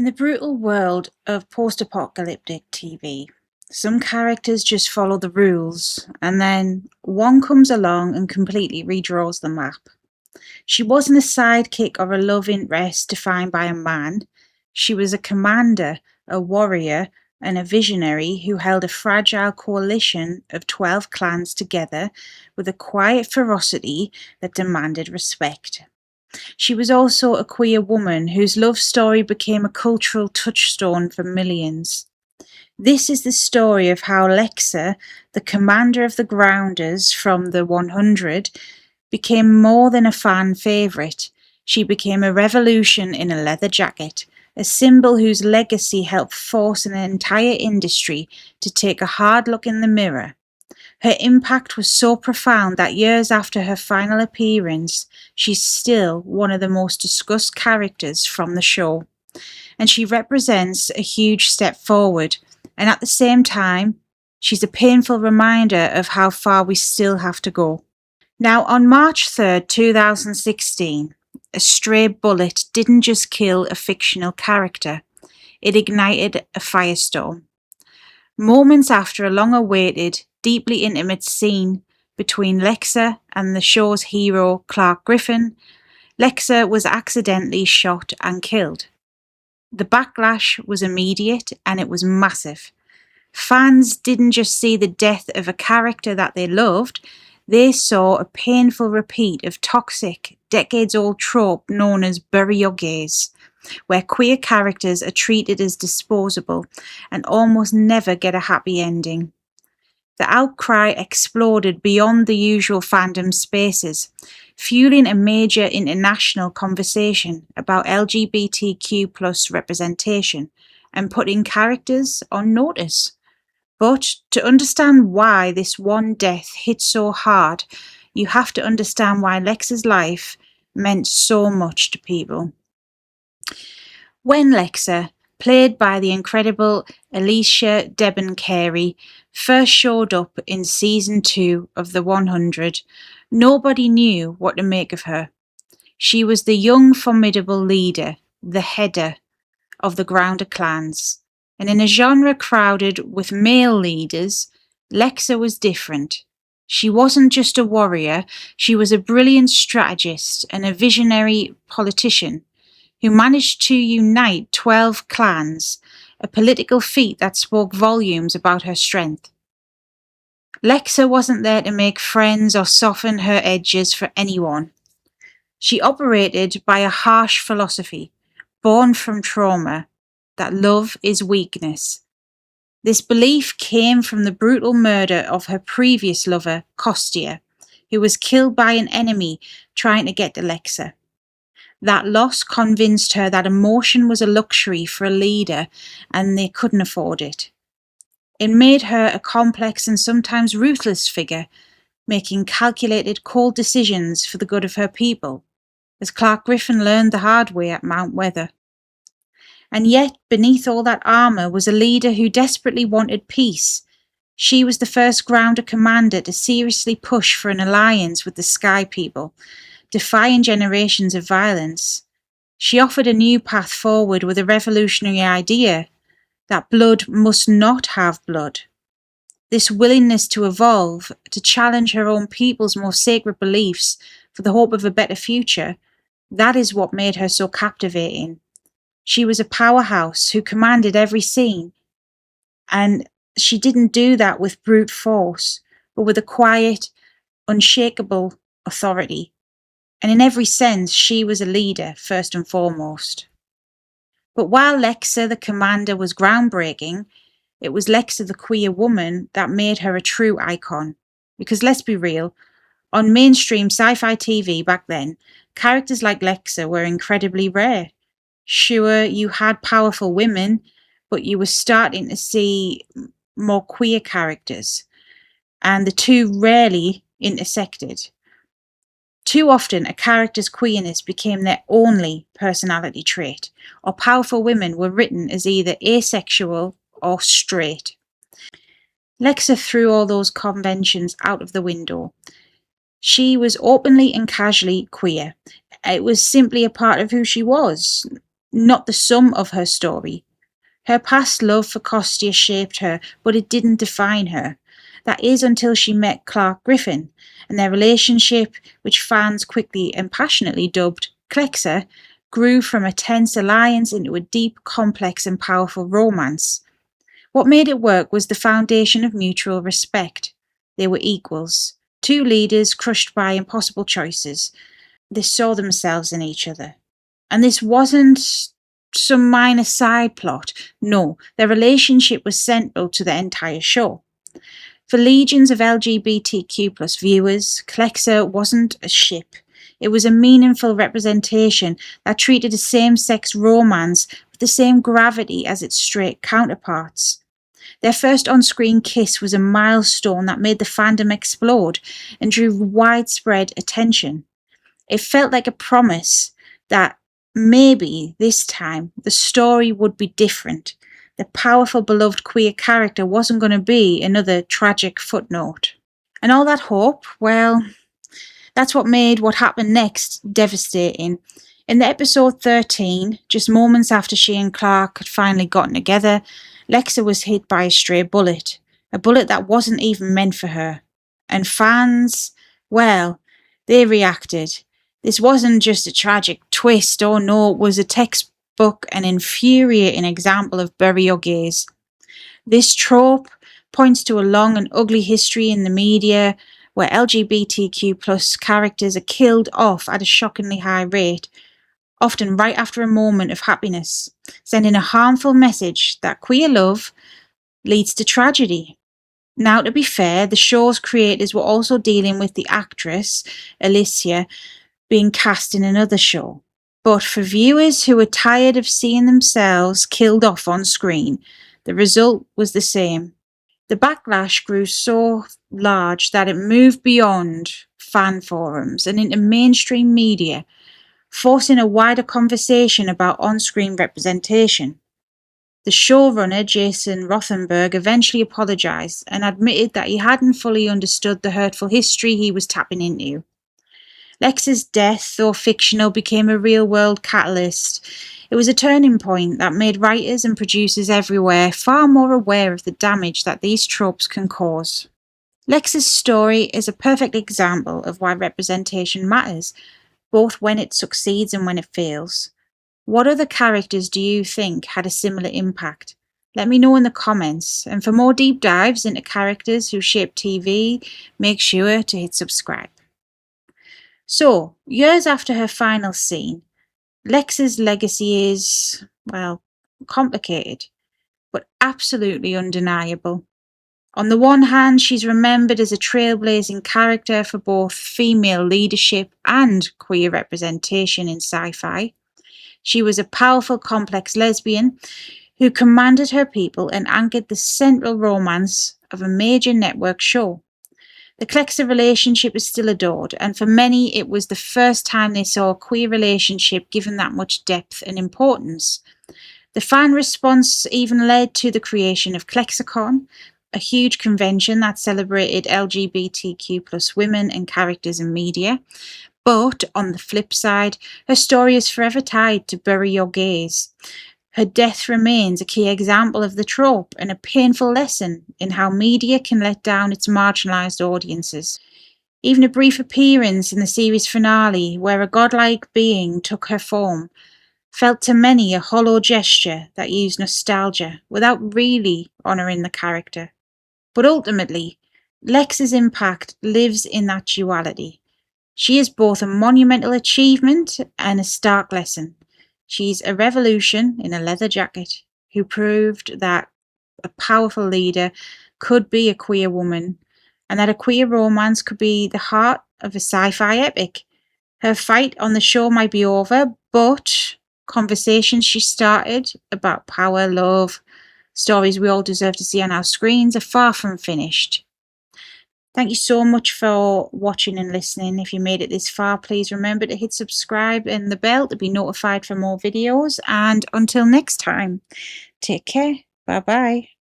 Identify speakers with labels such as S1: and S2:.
S1: In the brutal world of post-apocalyptic TV, some characters just follow the rules, and then one comes along and completely redraws the map. She wasn't a sidekick or a love interest defined by a man. She was a commander, a warrior, and a visionary who held a fragile coalition of 12 clans together with a quiet ferocity that demanded respect. She was also a queer woman whose love story became a cultural touchstone for millions. This is the story of how Lexa, the commander of the Grounders from the 100, became more than a fan favourite. She became a revolution in a leather jacket, a symbol whose legacy helped force an entire industry to take a hard look in the mirror. Her impact was so profound that years after her final appearance, she's still one of the most discussed characters from the show. And she represents a huge step forward, and at the same time, she's a painful reminder of how far we still have to go. Now, on March 3rd, 2016, a stray bullet didn't just kill a fictional character, it ignited a firestorm. Moments after a long-awaited, deeply intimate scene between Lexa and the show's hero Clarke Griffin, Lexa was accidentally shot and killed. The backlash was immediate and it was massive. Fans didn't just see the death of a character that they loved, they saw a painful repeat of toxic, decades-old trope known as bury your gays, where queer characters are treated as disposable and almost never get a happy ending. The outcry exploded beyond the usual fandom spaces, fueling a major international conversation about LGBTQ+ representation and putting characters on notice. But to understand why this one death hit so hard, you have to understand why Lexa's life meant so much to people. When Lexa, played by the incredible debnam-carey, first showed up in season 2 of The 100, nobody knew what to make of her. She was the young, formidable leader, the header of the Grounder clans, and in a genre crowded with male leaders, Lexa was different. She wasn't just a warrior, she was a brilliant strategist and a visionary politician who managed to unite 12 clans, a political feat that spoke volumes about her strength. Lexa wasn't there to make friends or soften her edges for anyone. She operated by a harsh philosophy, born from trauma, that love is weakness. This belief came from the brutal murder of her previous lover, Kostya, who was killed by an enemy trying to get to Lexa. That loss convinced her that emotion was a luxury for a leader and they couldn't afford it. It made her a complex and sometimes ruthless figure, making calculated, cold decisions for the good of her people, as Clarke Griffin learned the hard way at Mount Weather. And yet, beneath all that armour was a leader who desperately wanted peace. She was the first Grounder commander to seriously push for an alliance with the Sky People, defying generations of violence. She offered a new path forward with a revolutionary idea that blood must not have blood. This willingness to evolve, to challenge her own people's more sacred beliefs for the hope of a better future, that is what made her so captivating. She was a powerhouse who commanded every scene, and she didn't do that with brute force, but with a quiet, unshakable authority. And in every sense, she was a leader, first and foremost. But while Lexa, the commander, was groundbreaking, it was Lexa, the queer woman, that made her a true icon. Because let's be real, on mainstream sci-fi TV back then, characters like Lexa were incredibly rare. Sure, you had powerful women, but you were starting to see more queer characters, and the two rarely intersected. Too often, a character's queerness became their only personality trait, or powerful women were written as either asexual or straight. Lexa threw all those conventions out of the window. She was openly and casually queer. It was simply a part of who she was. not the sum of her story. Her past love for Kostya shaped her, but it didn't define her. That is until she met Clarke Griffin, and their relationship, which fans quickly and passionately dubbed Clexa, grew from a tense alliance into a deep, complex and powerful romance. What made it work was the foundation of mutual respect. They were equals, two leaders crushed by impossible choices. They saw themselves in each other. And this wasn't some minor side plot. No, their relationship was central to the entire show. For legions of LGBTQ plus viewers, Clexa wasn't a ship. It was a meaningful representation that treated a same-sex romance with the same gravity as its straight counterparts. Their first on-screen kiss was a milestone that made the fandom explode and drew widespread attention. It felt like a promise that maybe this time the story would be different. The powerful, beloved queer character wasn't going to be another tragic footnote. And all that hope, well, that's what made what happened next devastating. In the episode 13, just moments after she and Clarke had finally gotten together, Lexa was hit by a stray bullet. A bullet that wasn't even meant for her. And fans, well, they reacted. This wasn't just a tragic twist, oh no, it was a textbook and infuriating example of bury your gays. This trope points to a long and ugly history in the media where LGBTQ plus characters are killed off at a shockingly high rate, often right after a moment of happiness, sending a harmful message that queer love leads to tragedy. Now, to be fair, the show's creators were also dealing with the actress, Alicia, being cast in another show. But for viewers who were tired of seeing themselves killed off on screen, the result was the same. The backlash grew so large that it moved beyond fan forums and into mainstream media, forcing a wider conversation about on-screen representation. The showrunner, Jason Rothenberg, eventually apologised and admitted that he hadn't fully understood the hurtful history he was tapping into. Lexa's death, though fictional, became a real-world catalyst. It was a turning point that made writers and producers everywhere far more aware of the damage that these tropes can cause. Lexa's story is a perfect example of why representation matters, both when it succeeds and when it fails. What other characters do you think had a similar impact? Let me know in the comments. And for more deep dives into characters who shape TV, make sure to hit subscribe. So, years after her final scene, Lexa's legacy is, well, complicated, but absolutely undeniable. On the one hand, she's remembered as a trailblazing character for both female leadership and queer representation in sci-fi. She was a powerful, complex lesbian who commanded her people and anchored the central romance of a major network show. The Clexa relationship is still adored, and for many it was the first time they saw a queer relationship given that much depth and importance. The fan response even led to the creation of ClexaCon, a huge convention that celebrated LGBTQ plus women and characters in media. But on the flip side, her story is forever tied to bury your gays. Her death remains a key example of the trope and a painful lesson in how media can let down its marginalised audiences. Even a brief appearance in the series finale, where a godlike being took her form, felt to many a hollow gesture that used nostalgia without really honouring the character. But ultimately, Lexa's impact lives in that duality. She is both a monumental achievement and a stark lesson. She's a revolution in a leather jacket who proved that a powerful leader could be a queer woman and that a queer romance could be the heart of a sci-fi epic. Her fight on the show might be over, but conversations she started about power, love, stories we all deserve to see on our screens are far from finished. Thank you so much for watching and listening. If you made it this far, please remember to hit subscribe and the bell to be notified for more videos. And until next time, take care. Bye bye.